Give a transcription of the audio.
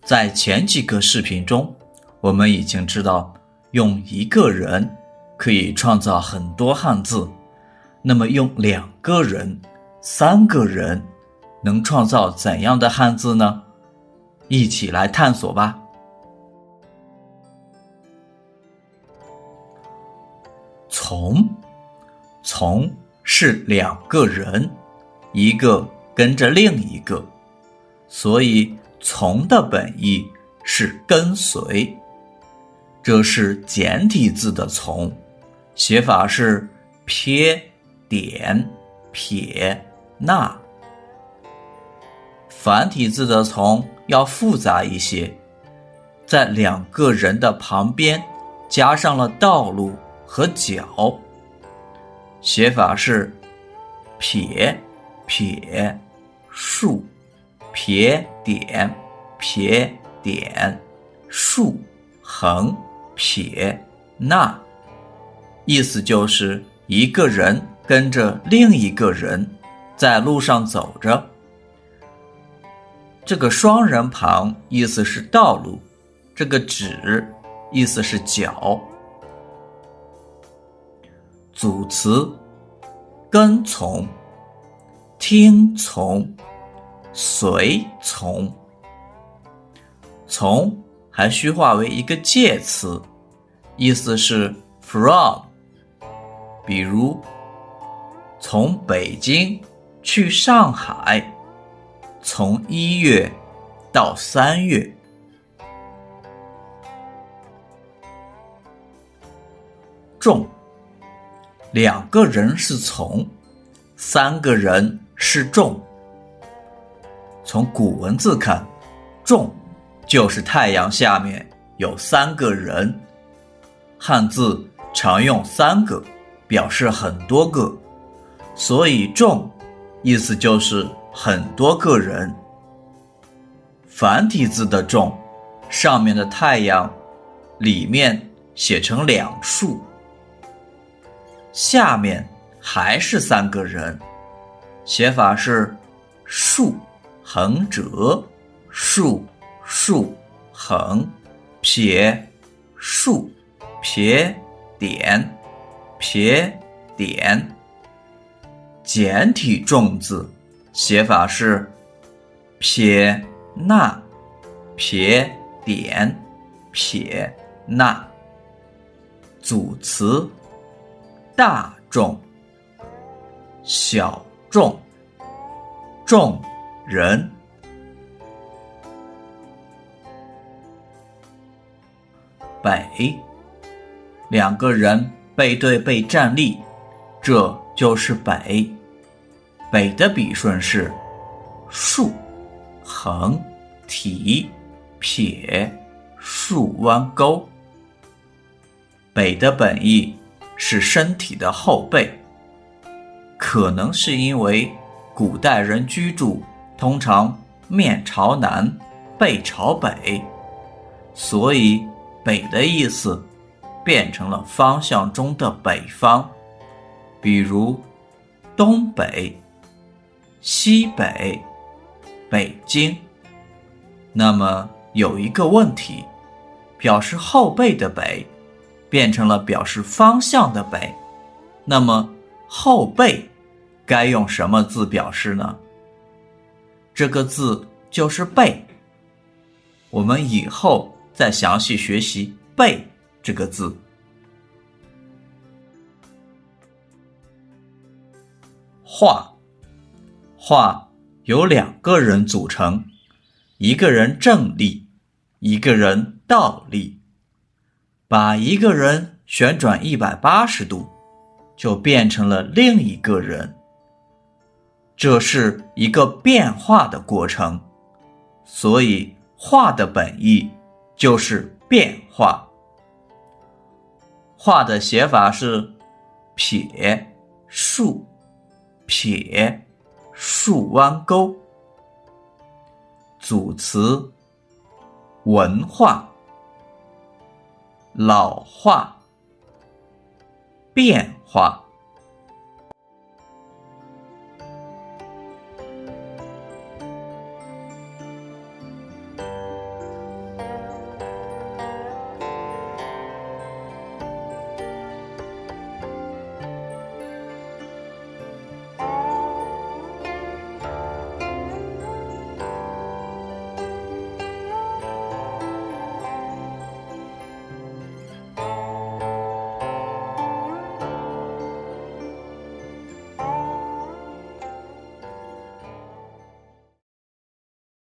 在前几个视频中，我们已经知道用一个人可以创造很多汉字，那么用2个人、3个人能创造怎样的汉字呢？一起来探索吧。从是2个人，一个跟着另一个，所以从的本意是跟随。这是简体字的从，写法是撇、点、撇、捺。繁体字的从要复杂一些，在2个人的旁边加上了道路和角，写法是撇、撇、竖、撇点、撇点、竖、横、撇、捺。意思就是一个人跟着另一个人在路上走着。这个双人旁意思是道路，这个指意思是角。组词：跟从、听从、随从。从还虚化为一个介词，意思是 from。比如从北京去上海，从1月到3月。众，2个人是从，3个人是众。从古文字看，众就是太阳下面有3个人。汉字常用3个表示很多个，所以众意思就是很多个人。繁体字的众，上面的太阳里面写成2竖，下面还是3个人，写法是竖、横折、竖、竖、横、撇、竖、撇、点、撇、点。简体众字写法是撇、捺、撇、点、撇、捺。组词：大众、小众、众人。北，2个人背对背站立，这就是北。北的笔顺是竖、横、提、撇、竖弯钩。北的本意是身体的后背，可能是因为古代人居住通常面朝南背朝北，所以北的意思变成了方向中的北方。比如东北、西北、北京。那么有一个问题，表示后背的北变成了表示方向的北，那么后背该用什么字表示呢？这个字就是背。我们以后再详细学习背这个字。画由2个人组成，一个人正立，一个人倒立。把一个人旋转180度，就变成了另一个人。这是一个变化的过程，所以画的本意就是变化。画的写法是撇、竖、撇、竖弯钩。组词：文化、老化、变化。